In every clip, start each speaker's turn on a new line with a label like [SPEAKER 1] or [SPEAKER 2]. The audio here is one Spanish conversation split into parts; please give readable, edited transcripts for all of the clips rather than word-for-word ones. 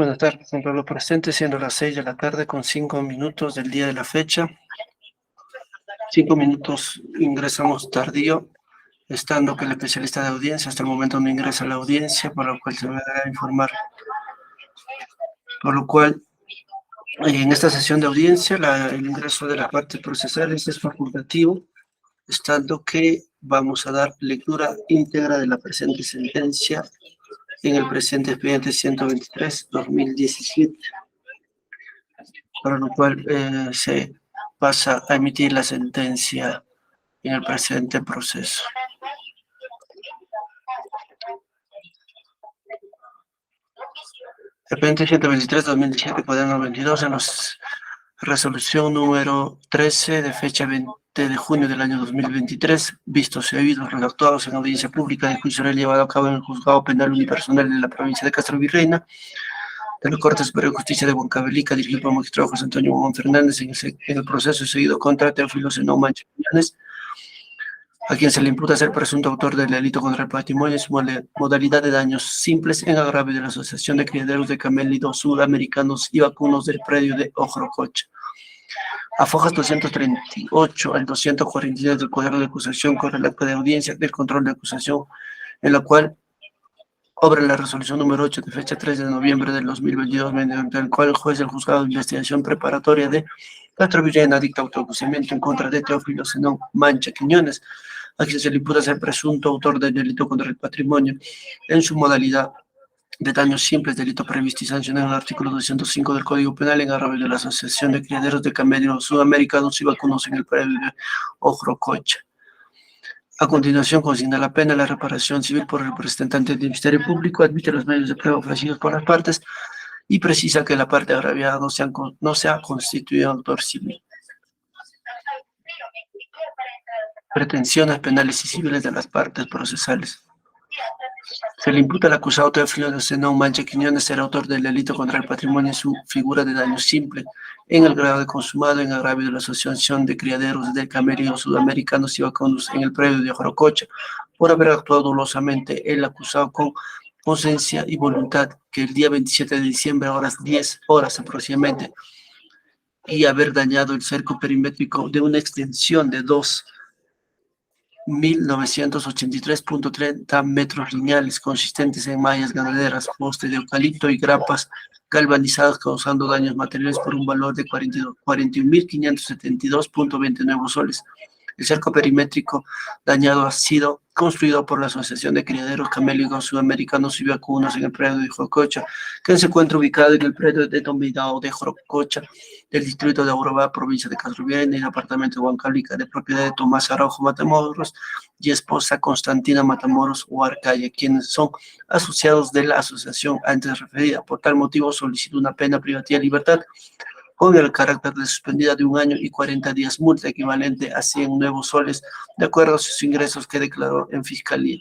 [SPEAKER 1] Buenas tardes, con los presentes, siendo las 6 de la tarde con 5 minutos del día de la fecha. 5 minutos ingresamos tardío, estando que el especialista de audiencia hasta el momento no ingresa a la audiencia, por lo cual se va a informar. Por lo cual, en esta sesión de audiencia, el ingreso de las partes procesales es facultativo, estando que vamos a dar lectura íntegra de la presente sentencia en el presente expediente 123/2017, para lo cual se pasa a emitir la sentencia en el presente proceso. Expediente 123/2017, cuaderno 22, en la resolución número 13 de fecha 20 de junio del año 2023, vistos y oídos los actuados en audiencia pública de juicio oral llevado a cabo en el Juzgado Penal Unipersonal de la provincia de Castro Virreina, de la Corte Superior de Justicia de Huancavelica, dirigido por el magistrado José Antonio Huamán Fernández, en el proceso seguido contra Teófilo Zenón Mancha Quiñones, a quien se le imputa ser presunto autor del delito contra el patrimonio en su modalidad de daños simples en agravio de la Asociación de Criaderos de Camélidos Sudamericanos y Vacunos del predio de Ojrococha. A fojas 238 al 249 del cuaderno de acusación corre el acta de audiencia del control de acusación, en la cual obra la resolución número 8 de fecha 3 de noviembre del 2022, mediante el cual el juez del juzgado de investigación preparatoria de Castro Virreina dicta autoacusamiento en contra de Teófilo Zenón Mancha Quiñones, a quien se le imputa ser presunto autor del delito contra el patrimonio en su modalidad de daños simples, delito previsto y sancionado en el artículo 205 del Código Penal en agravio de la Asociación de Criaderos de Camélidos Sudamericanos y Vacunos en el predio de Ojrococha. A continuación, consigna la pena la reparación civil por el representante del Ministerio Público, admite los medios de prueba ofrecidos por las partes y precisa que la parte agraviada no se ha constituido autor civil. Pretensiones penales y civiles de las partes procesales. Se le imputa al acusado Teófilo Zenón Mancha Quiñones ser autor del delito contra el patrimonio en su figura de daño simple, en el grado de consumado en agravio de la Asociación de Criaderos de Camélidos Sudamericanos y Vacunos en el predio de Ojrococha, por haber actuado dolosamente el acusado con conciencia y voluntad que el día 27 de diciembre a las 10 horas aproximadamente, y haber dañado el cerco perimétrico de una extensión de 2.983.30 metros lineales consistentes en mallas ganaderas, poste de eucalipto y grapas galvanizadas, causando daños materiales por un valor de 41.572.29 soles. El cerco perimétrico dañado ha sido construido por la Asociación de Criaderos Camélidos Sudamericanos y Vacunos en el predio de Ojrococha, que se encuentra ubicado en el predio denominado de Ojrococha, del distrito de Aurobá, provincia de Castro Virreina, en el departamento de Huancavelica, de propiedad de Tomás Araujo Matamoros y esposa Constantina Matamoros Huarcaya, quienes son asociados de la asociación antes referida. Por tal motivo solicito una pena privativa de libertad con el carácter de suspendida de 1 año y 40 días multa equivalente a 100 nuevos soles, de acuerdo a sus ingresos que declaró en fiscalía,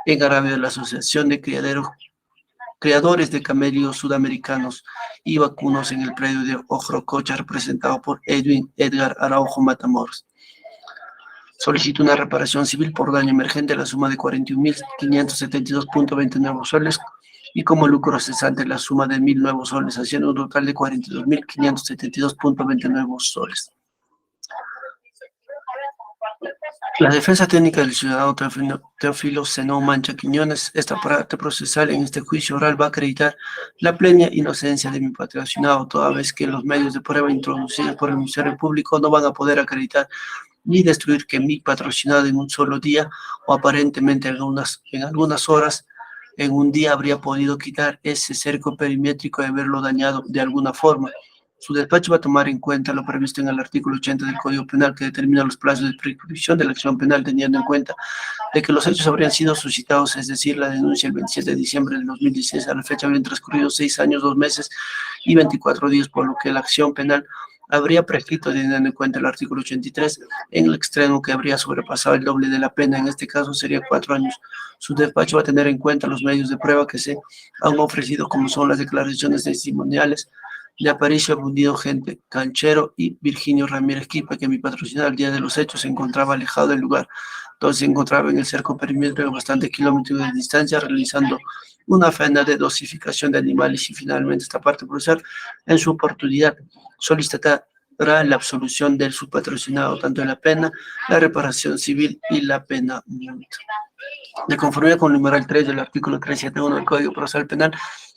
[SPEAKER 1] en agravio de la Asociación de Criadores de Camélidos Sudamericanos y Vacunos en el predio de Ojrococha, representado por Edwin Edgar Araujo Matamoros. Solicito una reparación civil por daño emergente a la suma de 41.572.29 soles y como lucro cesante la suma de 1.000 nuevos soles, haciendo un total de 42.572.29 soles. La defensa técnica del ciudadano Teófilo Zenón Mancha Quiñones, esta parte procesal en este juicio oral va a acreditar la plena inocencia de mi patrocinado, toda vez que los medios de prueba introducidos por el Ministerio Público no van a poder acreditar ni destruir que mi patrocinado en un solo día o aparentemente en algunas horas en un día habría podido quitar ese cerco perimétrico y haberlo dañado de alguna forma. Su despacho va a tomar en cuenta lo previsto en el artículo 80 del Código Penal, que determina los plazos de prescripción de la acción penal, teniendo en cuenta de que los hechos habrían sido suscitados, es decir, la denuncia el 27 de diciembre del 2016, a la fecha habrían transcurrido 6 años, 2 meses y 24 días, por lo que la acción penal habría prescrito, teniendo en cuenta el artículo 83, en el extremo que habría sobrepasado el doble de la pena, en este caso sería 4 años. Su despacho va a tener en cuenta los medios de prueba que se han ofrecido, como son las declaraciones testimoniales de Aparicio Abundido Gente Canchero y Virginio Ramírez Quipa, que mi patrocinador al día de los hechos se encontraba alejado del lugar, donde se encontraba en el cerco perimétrico a bastantes kilómetros de distancia, realizando una pena de dosificación de animales y finalmente esta parte procesal en su oportunidad solicitará la absolución del subpatrocinado tanto en la pena, la reparación civil y la pena multa. De conformidad con el numeral 3 del artículo 371 del Código Procesal Penal,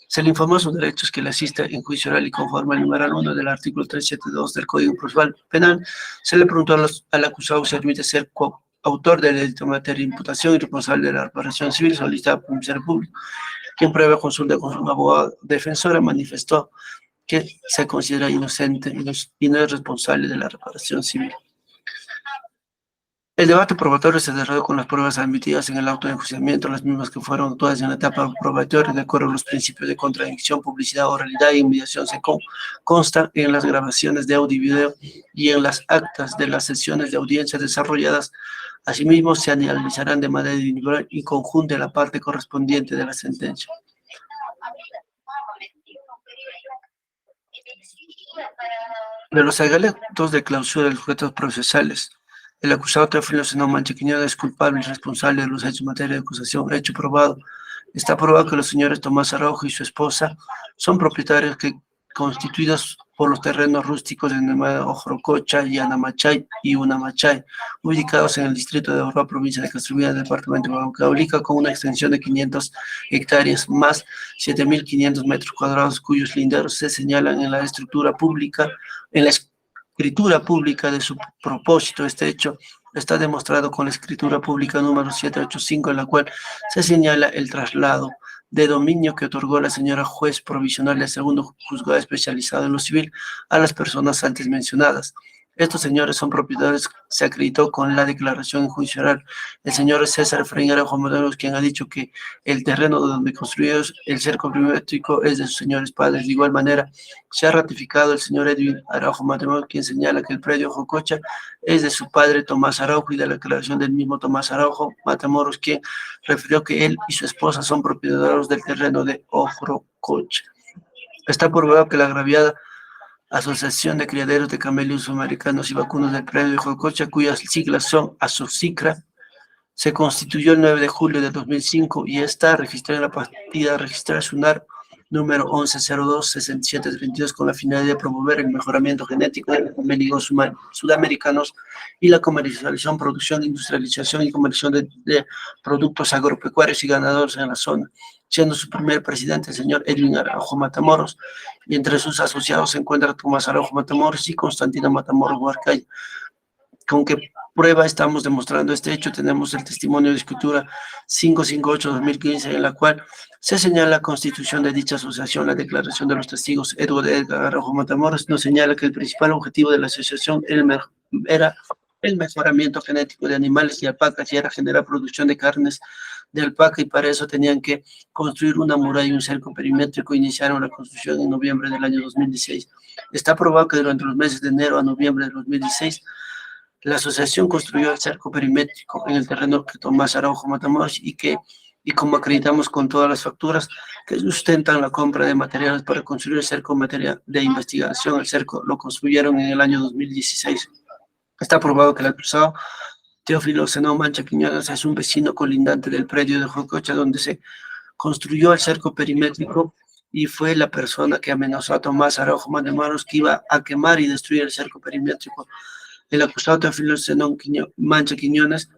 [SPEAKER 1] se le informó a sus derechos que le asista en juicio oral y conforme al numeral 1 del artículo 372 del Código Procesal Penal, se le preguntó al acusado si admite ser autor del delito en materia de imputación y responsable de la reparación civil solicitada por el Ministerio Público, quien previa consulta con su abogado defensora manifestó que se considera inocente y no es responsable de la reparación civil. El debate probatorio se desarrolló con las pruebas admitidas en el auto de enjuiciamiento, las mismas que fueron actuadas en la etapa probatoria de acuerdo a los principios de contradicción, publicidad, oralidad y mediación. Se consta en las grabaciones de audio y video y en las actas de las sesiones de audiencia desarrolladas. Asimismo, se analizarán de manera individual y conjunta en la parte correspondiente de la sentencia. De los alegatos de clausura de los sujetos procesales, el acusado Teófilo Zenón Mancha Quiñones es culpable y responsable de los hechos en materia de acusación. Hecho probado. Está probado que los señores Tomás Araujo y su esposa son propietarios constituidos por los terrenos rústicos de Ojrococha, Yanamachay y Unamachay, ubicados en el distrito de Orroa, provincia de Castromía, departamento de Huancavelica, con una extensión de 500 hectáreas más 7.500 metros cuadrados, cuyos linderos se señalan en la escritura pública, de su propósito. Este hecho está demostrado con la escritura pública número 785, en la cual se señala el traslado de dominio que otorgó la señora juez provisional del segundo juzgado especializado en lo civil a las personas antes mencionadas. Estos señores son propietarios, se acreditó con la declaración en juicio oral. El señor César Efraín Araujo Matamoros, quien ha dicho que el terreno donde construyó el cerco perimétrico es de sus señores padres. De igual manera, se ha ratificado el señor Edwin Araujo Matamoros, quien señala que el predio Jococha es de su padre Tomás Araujo y de la declaración del mismo Tomás Araujo Matamoros, quien refirió que él y su esposa son propietarios del terreno de Ojrococha. Está probado que la agraviada Asociación de Criaderos de Camellos Sudamericanos y Vacunos del predio de Jococha, cuyas siglas son ASOCICRA, se constituyó el 9 de julio de 2005 y está registrada en la partida registrada SUNAR número 1102-6732 con la finalidad de promover el mejoramiento genético de los camellos sudamericanos y la comercialización, producción, industrialización y comercialización de productos agropecuarios y ganaderos en la zona, siendo su primer presidente el señor Edwin Araujo Matamoros, y entre sus asociados se encuentra Tomás Araujo Matamoros y Constantino Matamoros Huarcaya. ¿Con qué prueba estamos demostrando este hecho? Tenemos el testimonio de escritura 558-2015, en la cual se señala la constitución de dicha asociación. La declaración de los testigos Edward Edgar Araujo Matamoros nos señala que el principal objetivo de la asociación era el mejoramiento genético de animales y alpacas, y era generar producción de carnes de alpaca, y para eso tenían que construir una muralla y un cerco perimétrico. Iniciaron la construcción en noviembre del año 2016. Está probado que durante los meses de enero a noviembre de 2016, la asociación construyó el cerco perimétrico en el terreno que Tomás Araujo Matamoros y como acreditamos con todas las facturas que sustentan la compra de materiales para construir el cerco en materia de investigación. El cerco lo construyeron en el año 2016. Está probado que el acusado Teófilo Zenón Mancha Quiñones es un vecino colindante del predio de Jococha, donde se construyó el cerco perimétrico, y fue la persona que amenazó a Tomás Araujo Matamoros que iba a quemar y destruir el cerco perimétrico. El acusado Teófilo Zenón Mancha Quiñones,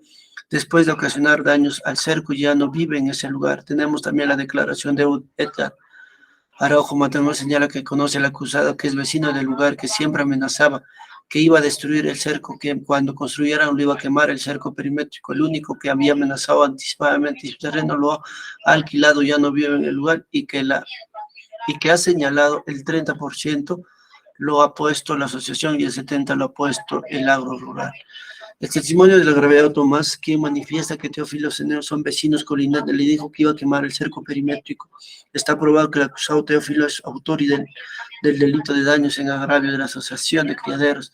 [SPEAKER 1] después de ocasionar daños al cerco, ya no vive en ese lugar. Tenemos también la declaración de Edgar Araujo Matamoros, señala que conoce al acusado, que es vecino del lugar, que siempre amenazaba que iba a destruir el cerco, que cuando construyeran lo iba a quemar el cerco perimétrico. El único que había amenazado anticipadamente y su terreno lo ha alquilado, ya no vive en el lugar, y que ha señalado el 30% lo ha puesto la asociación y el 70% lo ha puesto el agro rural. El testimonio del agraviado Tomás, quien manifiesta que Teófilo Zenón son vecinos colindantes, le dijo que iba a quemar el cerco perimétrico. Está probado que el acusado Teófilo es autor del delito de daños en agravio de la asociación de criaderos,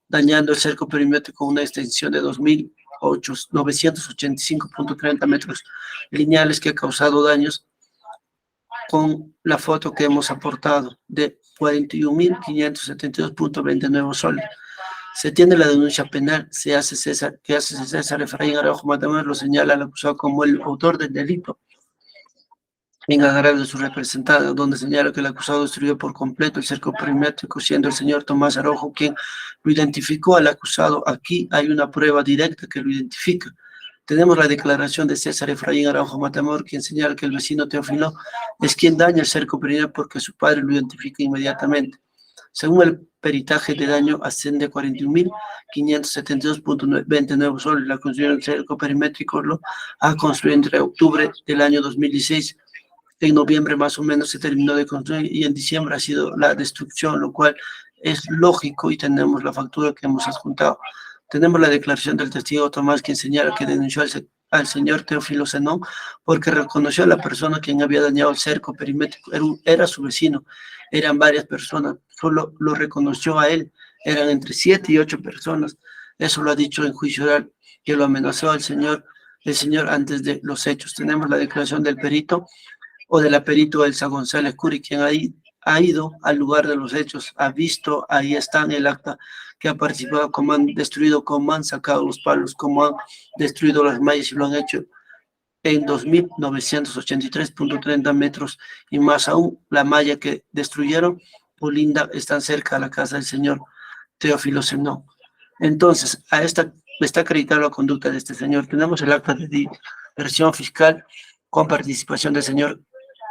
[SPEAKER 1] dañando el cerco perimétrico con una extensión de 2.985.30 metros lineales, que ha causado daños con la foto que hemos aportado de 41.572.29 soles. Se tiene la denuncia penal, que hace César Efraín Araujo Matamoros, lo señala al acusado como el autor del delito. en agravio de su representado, donde señala que el acusado destruyó por completo el cerco perimétrico, siendo el señor Tomás Araujo quien lo identificó al acusado. Aquí hay una prueba directa que lo identifica. Tenemos la declaración de César Efraín Araujo Matamoros, quien señala que el vecino Teófilo es quien daña el cerco perimetral porque su padre lo identifica inmediatamente. Según el peritaje de daño, asciende a 41.572.29 soles. La construcción del cerco perimétrico lo ha construido entre octubre del año 2016. En noviembre más o menos se terminó de construir y en diciembre ha sido la destrucción, lo cual es lógico y tenemos la factura que hemos adjuntado. Tenemos la declaración del testigo Tomás, quien señala que denunció al señor Teófilo Zenón porque reconoció a la persona quien había dañado el cerco perimétrico. Era su vecino, eran varias personas, solo lo reconoció a él, eran entre 7 y 8 personas. Eso lo ha dicho en juicio oral, que lo amenazó el señor antes de los hechos. Tenemos la declaración del perito o de la perito Elsa González Curi, quien ha ido al lugar de los hechos, ha visto, ahí está en el acta, que ha participado, cómo han destruido, cómo han sacado los palos, cómo han destruido las mallas y lo han hecho en 2.983.30 metros y más aún la malla que destruyeron, Olinda, están cerca de la casa del señor Teófilo Zenón. Entonces, a esta está acreditada la conducta de este señor. Tenemos el acta de diversión fiscal con participación del señor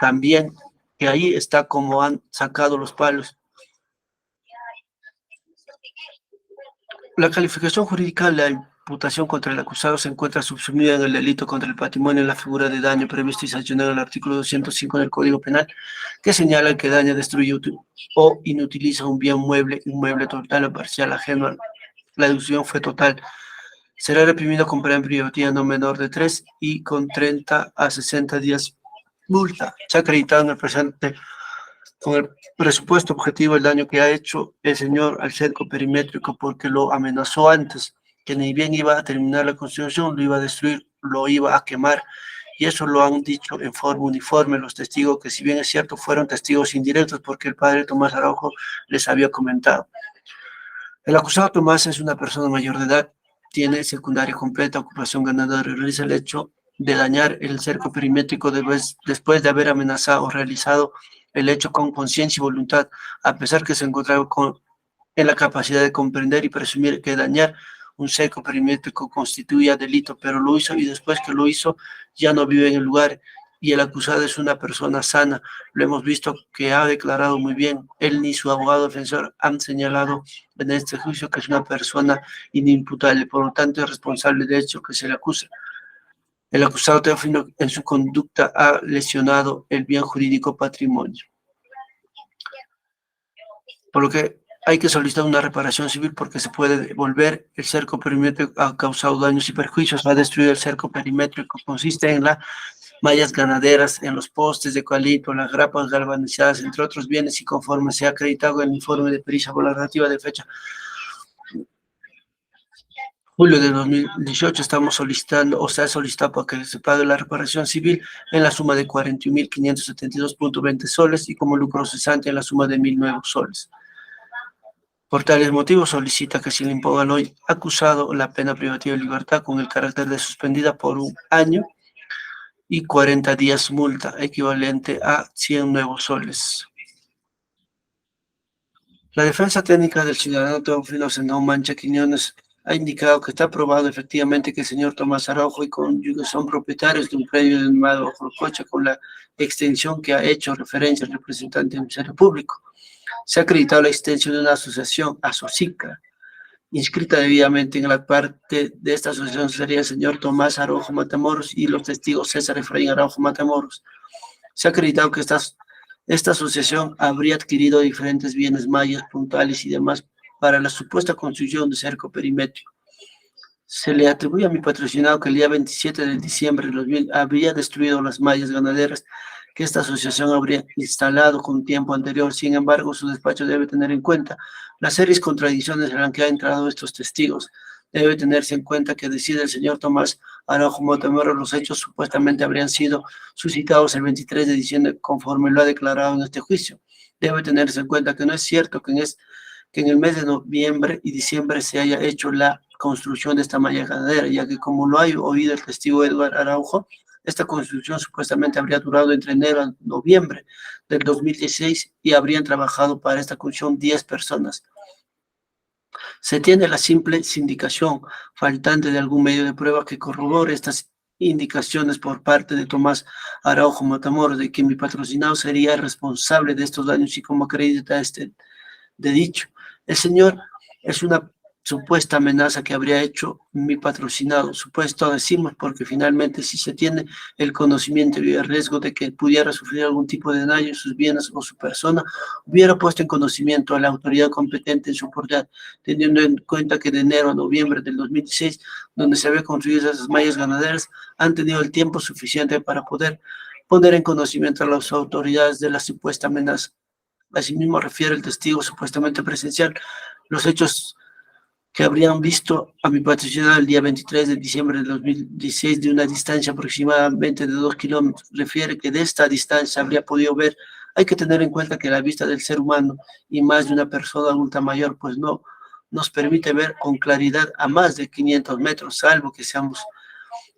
[SPEAKER 1] también, que ahí está como han sacado los palos. La calificación jurídica, la imputación contra el acusado se encuentra subsumida en el delito contra el patrimonio en la figura de daño previsto y sancionado en el artículo 205 del Código Penal, que señala que daña, destruye o inutiliza un bien inmueble total o parcial ajeno. La deducción fue total. Será reprimido con pena privativa no menor de 3 y con 30 a 60 días multa. Se ha acreditado en el presente con el presupuesto objetivo el daño que ha hecho el señor al cerco perimétrico porque lo amenazó antes, que ni bien iba a terminar la construcción, lo iba a destruir, lo iba a quemar. Y eso lo han dicho en forma uniforme los testigos, que si bien es cierto, fueron testigos indirectos porque el padre Tomás Araujo les había comentado. El acusado Tomás es una persona mayor de edad, tiene secundaria completa, ocupación ganadora y realiza el hecho de dañar el cerco perimétrico después de haber amenazado o realizado el hecho con conciencia y voluntad, a pesar que se encontraba en la capacidad de comprender y presumir que dañar un cerco perimétrico constituía delito, pero lo hizo y después que lo hizo ya no vive en el lugar y el acusado es una persona sana. Lo hemos visto que ha declarado muy bien. Él ni su abogado defensor han señalado en este juicio que es una persona inimputable, por lo tanto es responsable del hecho que se le acusa. El acusado Teófilo en su conducta ha lesionado el bien jurídico patrimonio. Por lo que hay que solicitar una reparación civil porque se puede devolver el cerco perimétrico, ha causado daños y perjuicios, ha destruido el cerco perimétrico, consiste en las mallas ganaderas, en los postes de eucalipto, las grapas galvanizadas, entre otros bienes, y conforme se ha acreditado en el informe de pericia valorativa de fecha julio de 2018, estamos solicitando, o sea, solicitado para que se pague la reparación civil en la suma de 41.572.20 soles y como lucro cesante en la suma de 1.009 soles. Por tales motivos, solicita que se le imponga al hoy acusado la pena privativa de libertad con el carácter de suspendida por 1 año y 40 días multa, equivalente a 100 nuevos soles. La defensa técnica del ciudadano Teófilo Zenón Mancha Quiñones ha indicado que está probado efectivamente que el señor Tomás Araujo y cónyuges son propietarios de un predio denominado Jorococha con la extensión que ha hecho referencia el representante del Ministerio Público. Se ha acreditado la extensión de una asociación, ASOCICA, inscrita debidamente en la parte de esta asociación sería el señor Tomás Araujo Matamoros y los testigos César Efraín Araujo Matamoros. Se ha acreditado que esta asociación habría adquirido diferentes bienes mayas, puntuales y demás para la supuesta construcción de cerco perimétrico. Se le atribuye a mi patrocinado que el día 27 de diciembre de 2000 habría destruido las mallas ganaderas que esta asociación habría instalado con tiempo anterior. Sin embargo, su despacho debe tener en cuenta las serias contradicciones en las que han entrado estos testigos. Debe tenerse en cuenta que decide el señor Tomás Araujo Matamoros los hechos supuestamente habrían sido suscitados el 23 de diciembre conforme lo ha declarado en este juicio. Debe tenerse en cuenta que no es cierto que en el mes de noviembre y diciembre se haya hecho la construcción de esta malla ganadera, ya que como lo ha oído el testigo Edward Araujo, Esta construcción supuestamente habría durado entre enero a noviembre del 2016 y habrían trabajado para esta construcción 10 personas. Se tiene la simple sindicación faltante de algún medio de prueba que corrobore estas indicaciones por parte de Tomás Araujo Matamoros de que mi patrocinado sería el responsable de estos daños y como acredita este de dicho. El señor es una supuesta amenaza que habría hecho mi patrocinado. Supuesto decimos porque finalmente si se tiene el conocimiento y el riesgo de que pudiera sufrir algún tipo de daño en sus bienes o su persona, hubiera puesto en conocimiento a la autoridad competente en su oportunidad, teniendo en cuenta que de enero a noviembre del 2016, donde se habían construido esas mallas ganaderas, han tenido el tiempo suficiente para poder poner en conocimiento a las autoridades de la supuesta amenaza. Asimismo, refiere el testigo supuestamente presencial los hechos que habrían visto a mi patrocinado el día 23 de diciembre de 2016 de una distancia aproximadamente de 2 kilómetros. Refiere que de esta distancia habría podido ver. Hay que tener en cuenta que la vista del ser humano y más de una persona adulta mayor, pues no nos permite ver con claridad a más de 500 metros, salvo que seamos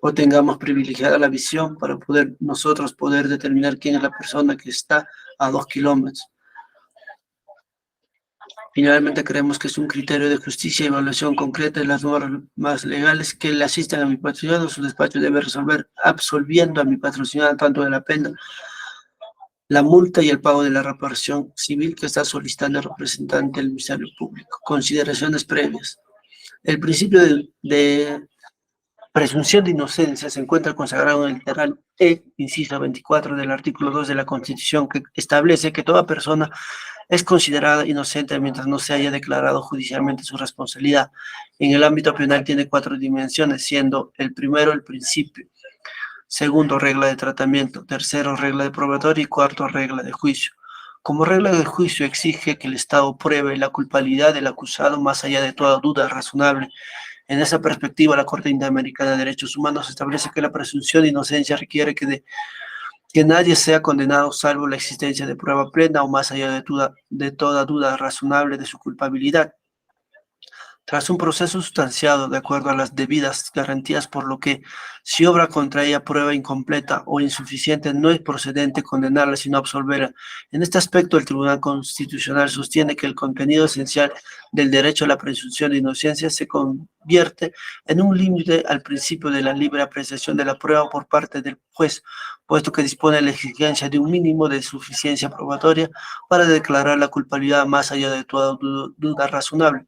[SPEAKER 1] o tengamos privilegiada la visión para nosotros poder determinar quién es la persona que está a 2 kilómetros. Finalmente, creemos que es un criterio de justicia y evaluación concreta de las normas legales que le asisten a mi patrocinado. Su despacho debe resolver absolviendo a mi patrocinado tanto de la pena, la multa y el pago de la reparación civil que está solicitando el representante del Ministerio Público. Consideraciones previas. El principio de presunción de inocencia se encuentra consagrado en el literal E, inciso 24 del artículo 2 de la Constitución, que establece que toda persona es considerada inocente mientras no se haya declarado judicialmente su responsabilidad. En el ámbito penal tiene 4 dimensiones, siendo el primero el principio, segundo regla de tratamiento, tercero regla de probatorio y cuarto regla de juicio. Como regla de juicio exige que el Estado pruebe la culpabilidad del acusado más allá de toda duda razonable. En esa perspectiva, la Corte Interamericana de Derechos Humanos establece que la presunción de inocencia requiere que nadie sea condenado salvo la existencia de prueba plena o más allá de toda duda razonable de su culpabilidad. Tras un proceso sustanciado de acuerdo a las debidas garantías, por lo que si obra contra ella prueba incompleta o insuficiente, no es procedente condenarla sino absolverla. En este aspecto, el Tribunal Constitucional sostiene que el contenido esencial del derecho a la presunción de inocencia se convierte en un límite al principio de la libre apreciación de la prueba por parte del juez, puesto que dispone la exigencia de un mínimo de suficiencia probatoria para declarar la culpabilidad más allá de toda duda razonable.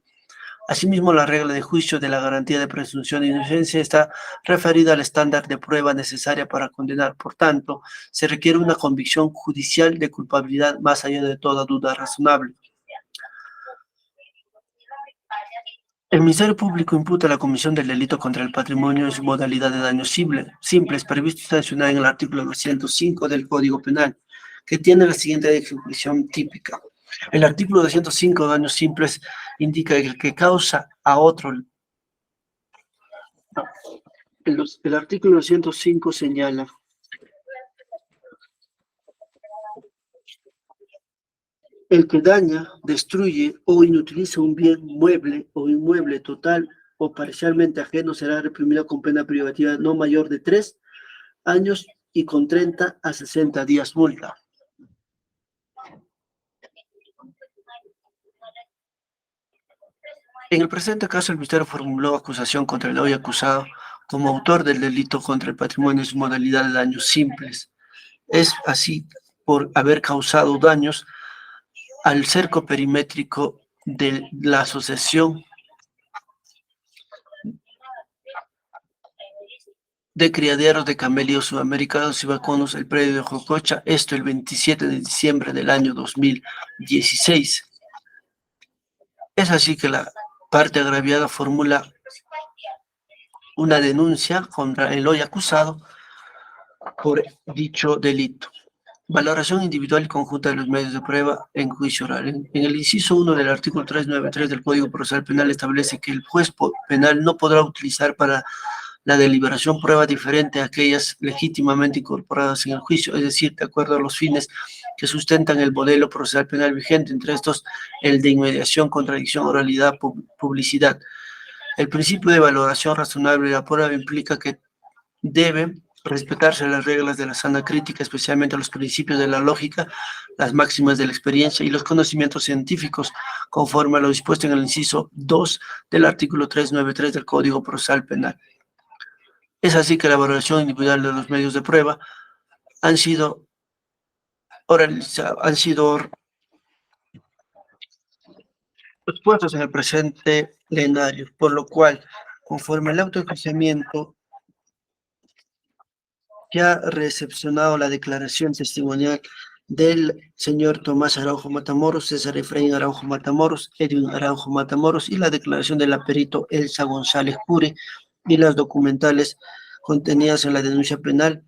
[SPEAKER 1] Asimismo, la regla de juicio de la garantía de presunción de inocencia está referida al estándar de prueba necesaria para condenar. Por tanto, se requiere una convicción judicial de culpabilidad más allá de toda duda razonable. El Ministerio Público imputa la comisión del delito contra el patrimonio en su modalidad de daños simples, previsto y sancionado en el artículo 205 del Código Penal, que tiene la siguiente definición típica. El artículo 205 de daños simples indica que el que causa a otro. El artículo 205 señala el que daña, destruye o inutiliza un bien mueble o inmueble total o parcialmente ajeno será reprimido con pena privativa no mayor de 3 años y con 30 a 60 días multa. En el presente caso, el Ministerio formuló acusación contra el hoy acusado como autor del delito contra el patrimonio en su modalidad de daños simples. Es así por haber causado daños al cerco perimétrico de la asociación de criaderos de camellos sudamericanos y vacunos, el predio de Jococha, esto el 27 de diciembre del año 2016. Es así que la parte agraviada formula una denuncia contra el hoy acusado por dicho delito. Valoración individual y conjunta de los medios de prueba en juicio oral. En el inciso 1 del artículo 393 del Código Procesal Penal establece que el juez penal no podrá utilizar para la deliberación prueba diferente a aquellas legítimamente incorporadas en el juicio, es decir, de acuerdo a los fines que sustentan el modelo procesal penal vigente, entre estos el de inmediación, contradicción, oralidad, publicidad. El principio de valoración razonable de la prueba implica que debe respetarse las reglas de la sana crítica, especialmente los principios de la lógica, las máximas de la experiencia y los conocimientos científicos, conforme a lo dispuesto en el inciso 2 del artículo 393 del Código Procesal Penal. Es así que la valoración individual de los medios de prueba han sido expuestos en el presente plenario, por lo cual, conforme al autoenjuiciamiento que ha recepcionado la declaración testimonial del señor Tomás Araujo Matamoros, César Efraín Araujo Matamoros, Edwin Araujo Matamoros y la declaración del perito Elsa González Cure y las documentales contenidas en la denuncia penal,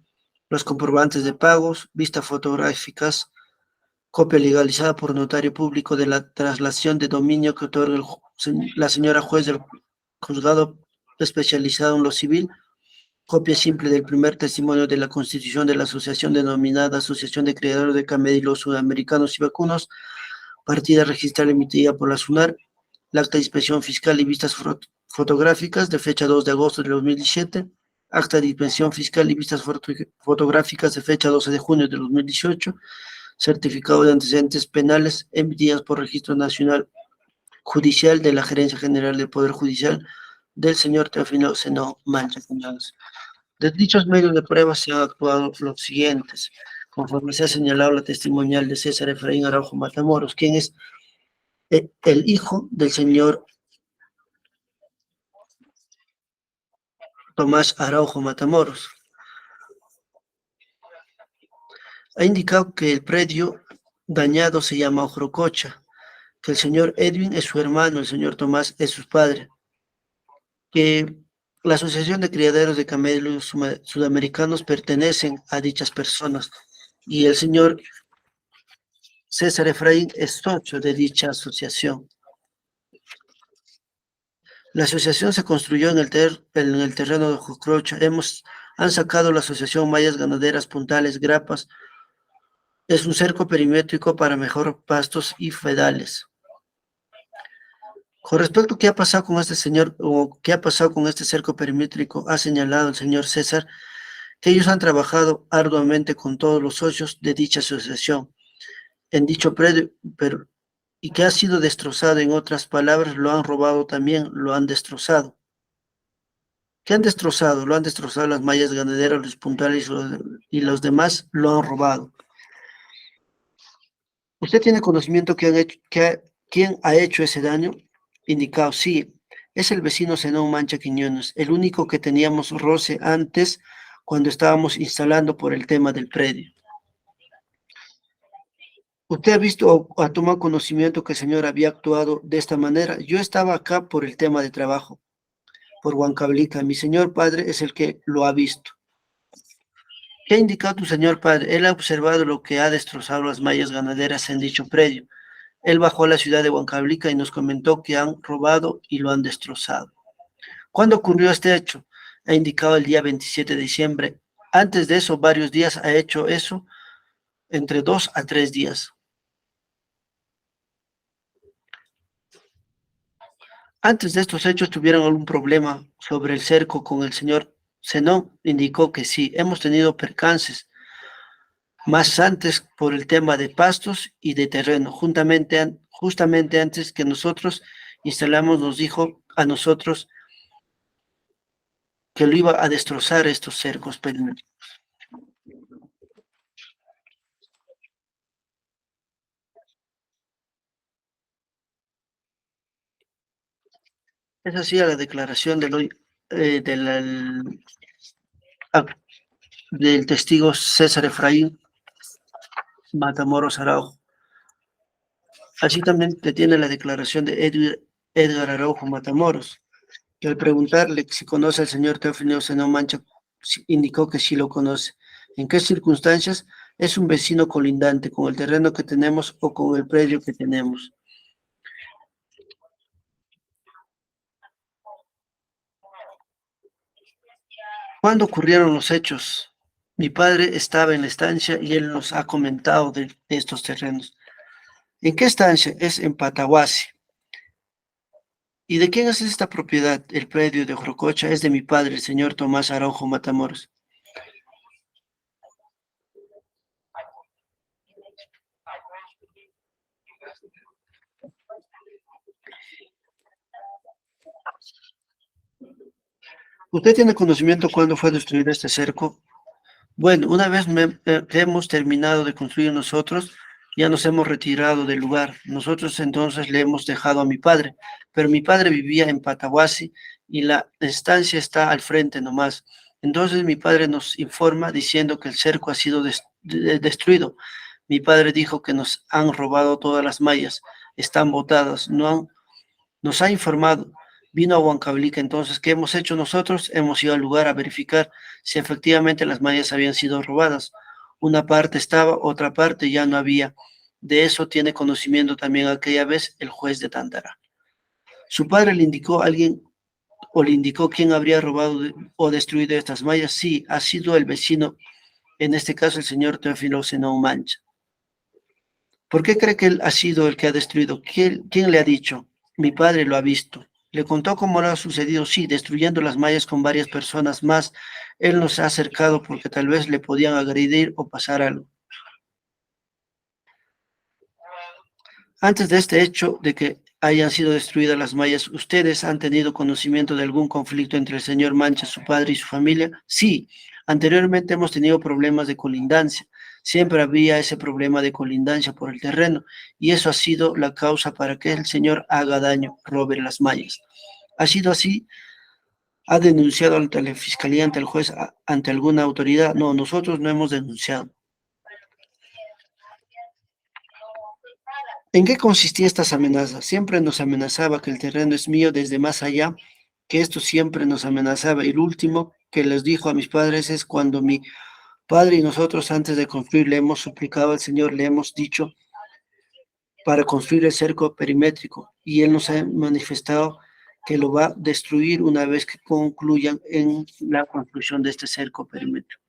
[SPEAKER 1] los comprobantes de pagos, vistas fotográficas, copia legalizada por notario público de la traslación de dominio que otorga la señora juez del juzgado especializado en lo civil, copia simple del primer testimonio de la constitución de la asociación denominada Asociación de Criadores de Camélidos Sudamericanos y Vacunos, partida registral emitida por la SUNAR, la acta de inspección fiscal y vistas fotográficas de fecha 2 de agosto de 2017, acta de inspección fiscal y vistas fotográficas de fecha 12 de junio de 2018, certificado de antecedentes penales emitidas por Registro Nacional Judicial de la Gerencia General del Poder Judicial del señor Teófilo Seno Mancha Cuñados. De dichos medios de prueba se han actuado los siguientes, conforme se ha señalado la testimonial de César Efraín Araujo Matamoros, quien es el hijo del señor Tomás Araujo Matamoros. Ha indicado que el predio dañado se llama Ojrococha, que el señor Edwin es su hermano, el señor Tomás es su padre, que la Asociación de Criaderos de Camélidos Sudamericanos pertenecen a dichas personas y el señor César Efraín es socio de dicha asociación. La asociación se construyó en el terreno de Ojrococha. Han sacado la asociación Mallas Ganaderas Puntales Grapas. Es un cerco perimétrico para mejor pastos y fedales. Con respecto a qué ha pasado con este señor, o qué ha pasado con este cerco perimétrico, ha señalado el señor César que ellos han trabajado arduamente con todos los socios de dicha asociación en dicho predio, y que ha sido destrozado, en otras palabras, lo han robado también, lo han destrozado. ¿Qué han destrozado? Lo han destrozado las mallas ganaderas, los puntales y los demás lo han robado. ¿Usted tiene conocimiento quién ha hecho ese daño? Indicado, sí, es el vecino Zenón Mancha Quiñones, el único que teníamos roce antes cuando estábamos instalando por el tema del predio. ¿Usted ha visto o ha tomado conocimiento que el señor había actuado de esta manera? Yo estaba acá por el tema de trabajo, por Huancablica. Mi señor padre es el que lo ha visto. ¿Qué ha indicado tu señor padre? Él ha observado lo que ha destrozado las mallas ganaderas en dicho predio. Él bajó a la ciudad de Huancablica y nos comentó que han robado y lo han destrozado. ¿Cuándo ocurrió este hecho? Ha indicado el día 27 de diciembre. Antes de eso, varios días ha hecho eso, entre 2 a 3 días. Antes de estos hechos, ¿tuvieron algún problema sobre el cerco con el señor Zenón? Indicó que sí, hemos tenido percances más antes por el tema de pastos y de terreno. Justamente antes que nosotros instalamos, nos dijo a nosotros que lo iba a destrozar estos cercos perimétricos. Es así la declaración del testigo César Efraín Matamoros Araujo. Así también te tiene la declaración de Edgar Araujo Matamoros, que al preguntarle si conoce al señor Teófilo Seno Mancha, indicó que sí lo conoce. ¿En qué circunstancias? Es un vecino colindante con el terreno que tenemos o con el predio que tenemos. ¿Cuándo ocurrieron los hechos? Mi padre estaba en la estancia y él nos ha comentado de estos terrenos. ¿En qué estancia? Es en Patahuasi. ¿Y de quién es esta propiedad? El predio de Ojrococha es de mi padre, el señor Tomás Araujo Matamoros. ¿Usted tiene conocimiento cuándo fue destruido este cerco? Bueno, una vez hemos terminado de construir nosotros, ya nos hemos retirado del lugar. Nosotros entonces le hemos dejado a mi padre, pero mi padre vivía en Patahuasi y la estancia está al frente nomás. Entonces mi padre nos informa diciendo que el cerco ha sido destruido. Mi padre dijo que nos han robado todas las mallas, están botadas, nos ha informado. Vino a Huancavelica, entonces, ¿qué hemos hecho nosotros? Hemos ido al lugar a verificar si efectivamente las mallas habían sido robadas. Una parte estaba, otra parte ya no había. De eso tiene conocimiento también aquella vez el juez de Tántara. ¿Su padre le indicó a alguien o le indicó quién habría robado o destruido estas mallas? Sí, ha sido el vecino, en este caso el señor Teófilo Zenón Mancha. ¿Por qué cree que él ha sido el que ha destruido? ¿Quién le ha dicho? Mi padre lo ha visto. ¿Le contó cómo lo ha sucedido? Sí, destruyendo las mallas con varias personas más. Él nos ha acercado porque tal vez le podían agredir o pasar algo. Antes de este hecho de que hayan sido destruidas las mallas, ¿ustedes han tenido conocimiento de algún conflicto entre el señor Mancha, su padre y su familia? Sí, anteriormente hemos tenido problemas de colindancia. Siempre había ese problema de colindancia por el terreno y eso ha sido la causa para que el señor haga daño, robe las mallas. ¿Ha sido así? ¿Ha denunciado ante la fiscalía, ante el juez, ante alguna autoridad? No, nosotros no hemos denunciado. ¿En qué consistían estas amenazas? Siempre nos amenazaba que el terreno es mío desde más allá, que esto siempre nos amenazaba. Y lo último que les dijo a mis padres es cuando mi padre y nosotros antes de construir le hemos suplicado al Señor, le hemos dicho para construir el cerco perimétrico y Él nos ha manifestado que lo va a destruir una vez que concluyan en la construcción de este cerco perimétrico.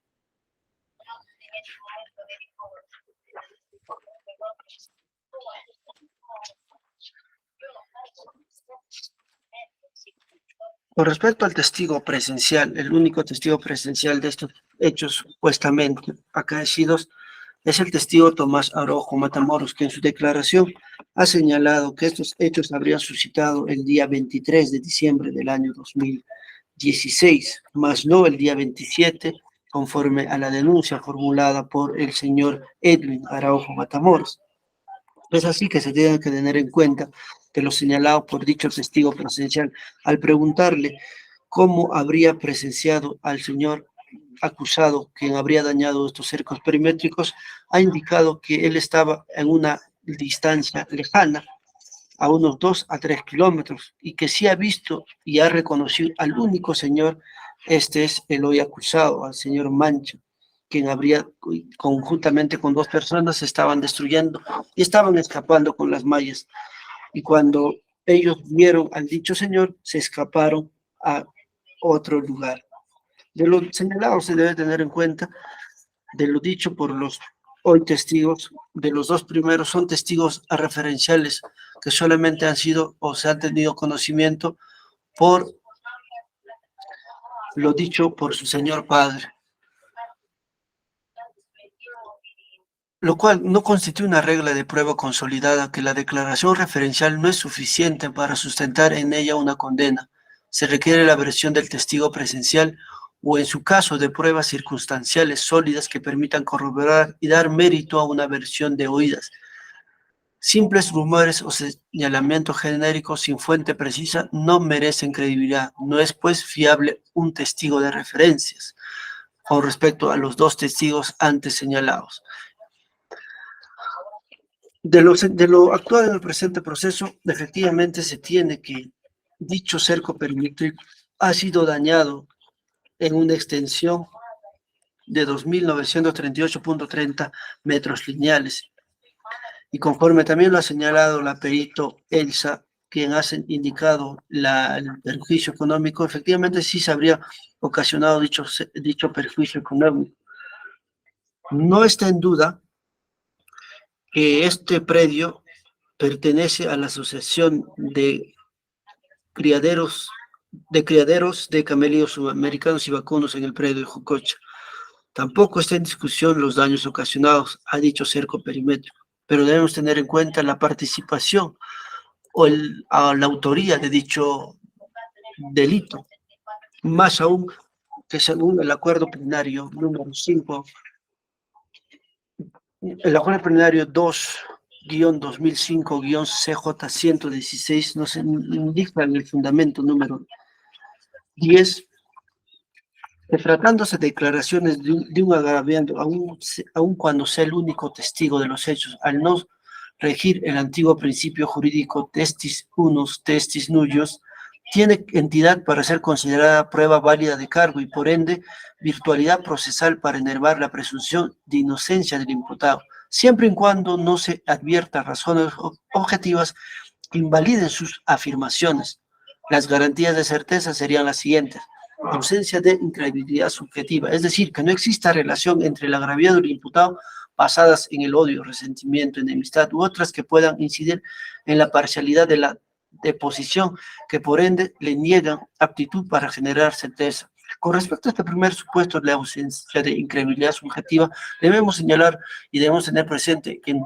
[SPEAKER 1] Con respecto al testigo presencial, el único testigo presencial de estos hechos supuestamente acaecidos es el testigo Tomás Araujo Matamoros, que en su declaración ha señalado que estos hechos habrían suscitado el día 23 de diciembre del año 2016, más no el día 27, conforme a la denuncia formulada por el señor Edwin Araujo Matamoros. Es así que se tiene que tener en cuenta que lo señalado por dicho testigo presencial, al preguntarle cómo habría presenciado al señor acusado, quien habría dañado estos cercos perimétricos, ha indicado que él estaba en una distancia lejana, a unos 2 a 3 kilómetros, y que sí ha visto y ha reconocido al único señor, este es el hoy acusado, al señor Mancha, quien habría conjuntamente con 2 personas estaban destruyendo y estaban escapando con las mallas. Y cuando ellos vieron al dicho señor, se escaparon a otro lugar. De lo señalado se debe tener en cuenta de lo dicho por los hoy testigos, de los 2 primeros son testigos referenciales que solamente han sido o se han tenido conocimiento por lo dicho por su señor padre, lo cual no constituye una regla de prueba consolidada que la declaración referencial no es suficiente para sustentar en ella una condena. Se requiere la versión del testigo presencial o en su caso de pruebas circunstanciales sólidas que permitan corroborar y dar mérito a una versión de oídas. Simples rumores o señalamientos genéricos sin fuente precisa no merecen credibilidad. No es pues fiable un testigo de referencias con respecto a los 2 testigos antes señalados. De lo actual en el presente proceso, efectivamente se tiene que dicho cerco perimétrico ha sido dañado en una extensión de 2.938.30 metros lineales. Y conforme también lo ha señalado la perito Elsa, quien ha indicado el perjuicio económico, efectivamente sí se habría ocasionado dicho perjuicio económico. No está en duda que este predio pertenece a la Asociación de criaderos de camellos sudamericanos y vacunos en el predio de Jucocha. Tampoco está en discusión los daños ocasionados a dicho cerco perimétrico, pero debemos tener en cuenta la participación o la autoría de dicho delito. Más aún que según el acuerdo plenario número 5, el acuerdo plenario 2-2005-CJ 116 nos indica en el fundamento número 10 que tratándose de declaraciones de un agraviado, aun cuando sea el único testigo de los hechos, al no regir el antiguo principio jurídico testis unus, testis nullius, tiene entidad para ser considerada prueba válida de cargo y por ende virtualidad procesal para enervar la presunción de inocencia del imputado, siempre y cuando no se advierta razones objetivas que invaliden sus afirmaciones. Las garantías de certeza serían las siguientes: ausencia de incredibilidad subjetiva, es decir, que no exista relación entre el agraviado y el imputado basadas en el odio, resentimiento, enemistad u otras que puedan incidir en la parcialidad de la deposición, que por ende le niegan aptitud para generar certeza. Con respecto a este primer supuesto, la ausencia de incredibilidad subjetiva, debemos señalar y debemos tener presente que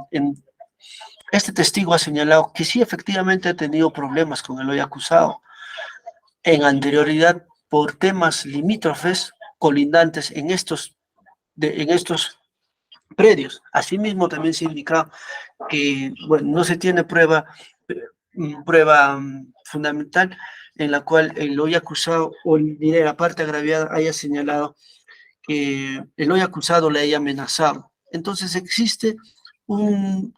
[SPEAKER 1] este testigo ha señalado que sí efectivamente ha tenido problemas con el hoy acusado en anterioridad por temas limítrofes colindantes en estos predios. Asimismo, también se indica que bueno, no se tiene prueba fundamental en la cual el hoy acusado o la parte agraviada haya señalado que el hoy acusado le haya amenazado. Entonces existe un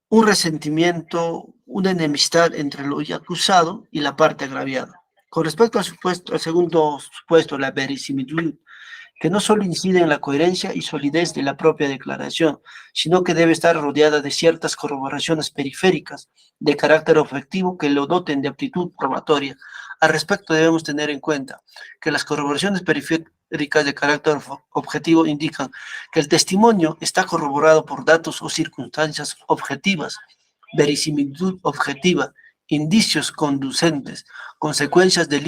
[SPEAKER 1] resentimiento, una enemistad entre el hoy acusado y la parte agraviada. Con respecto al segundo supuesto, la verisimilitud, que no solo incide en la coherencia y solidez de la propia declaración, sino que debe estar rodeada de ciertas corroboraciones periféricas de carácter objetivo que lo doten de aptitud probatoria. Al respecto, debemos tener en cuenta que las corroboraciones periféricas de carácter objetivo indican que el testimonio está corroborado por datos o circunstancias objetivas, verisimilitud objetiva, indicios conducentes, consecuencias de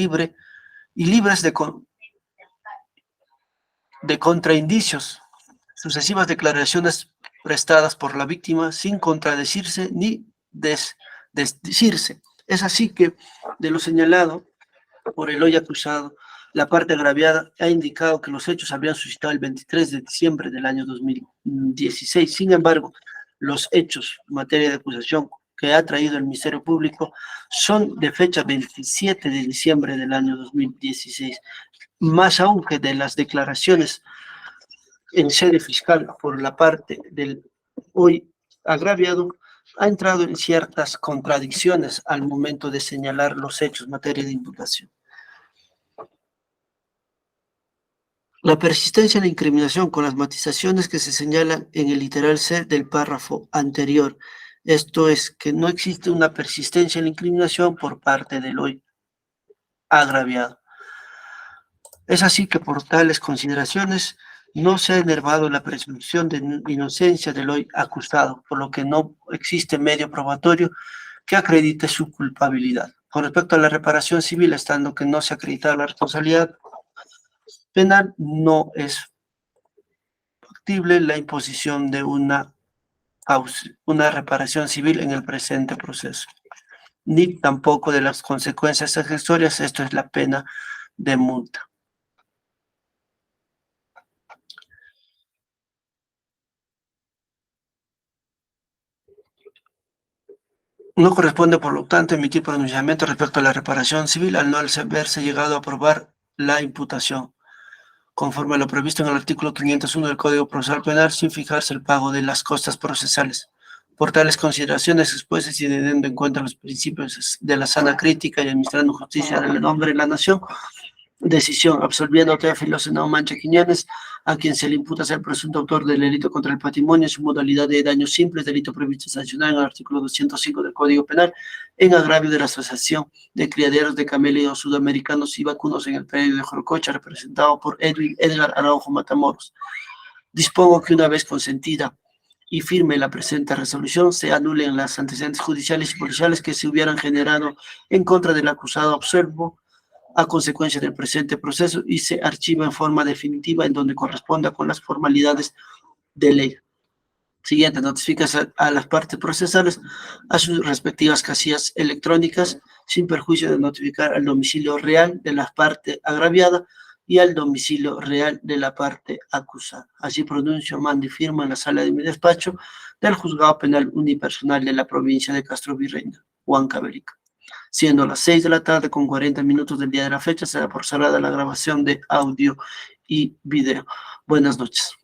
[SPEAKER 1] libres de contraindicios, sucesivas declaraciones prestadas por la víctima sin contradecirse ni desdecirse. Es así que, de lo señalado por el hoy acusado, la parte agraviada ha indicado que los hechos habrían suscitado el 23 de diciembre del año 2016. Sin embargo, los hechos en materia de acusación que ha traído el Ministerio Público son de fecha 27 de diciembre del año 2016. Más aún que de las declaraciones en sede fiscal por la parte del hoy agraviado, ha entrado en ciertas contradicciones al momento de señalar los hechos en materia de imputación. La persistencia en la incriminación con las matizaciones que se señalan en el literal C del párrafo anterior. Esto es, que no existe una persistencia en la incriminación por parte del hoy agraviado. Es así que por tales consideraciones no se ha enervado la presunción de inocencia del hoy acusado, por lo que no existe medio probatorio que acredite su culpabilidad. Con respecto a la reparación civil, estando que no se ha acreditado la responsabilidad penal, no es factible la imposición de una reparación civil en el presente proceso, ni tampoco de las consecuencias accesorias, esto es la pena de multa. No corresponde, por lo tanto, emitir pronunciamiento respecto a la reparación civil al no haberse llegado a aprobar la imputación, conforme a lo previsto en el artículo 501 del Código Procesal Penal, sin fijarse el pago de las costas procesales. Por tales consideraciones expuestas y teniendo en cuenta los principios de la sana crítica y administrando justicia en el nombre de la nación, decisión absolviendo a Teófilo Senao Mancha Quiñones, a quien se le imputa ser presunto autor del delito contra el patrimonio en su modalidad de daños simples, delito previsto sancionado en el artículo 205 del Código Penal, en agravio de la Asociación de Criaderos de Camellos Sudamericanos y Vacunos en el predio de Jorococha, representado por Edgar Araujo Matamoros. Dispongo que una vez consentida y firme la presente resolución, se anulen las antecedentes judiciales y policiales que se hubieran generado en contra del acusado absuelvo a consecuencia del presente proceso y se archiva en forma definitiva en donde corresponda con las formalidades de ley. Siguiente, notificas a las partes procesales a sus respectivas casillas electrónicas sin perjuicio de notificar al domicilio real de la parte agraviada y al domicilio real de la parte acusada. Así pronuncio, mando y firmo en la sala de mi despacho del Juzgado Penal Unipersonal de la provincia de Castro Virreina, Huancavelica. Siendo las 6 de la tarde con 40 minutos del día de la fecha, será por cerrada la grabación de audio y video. Buenas noches.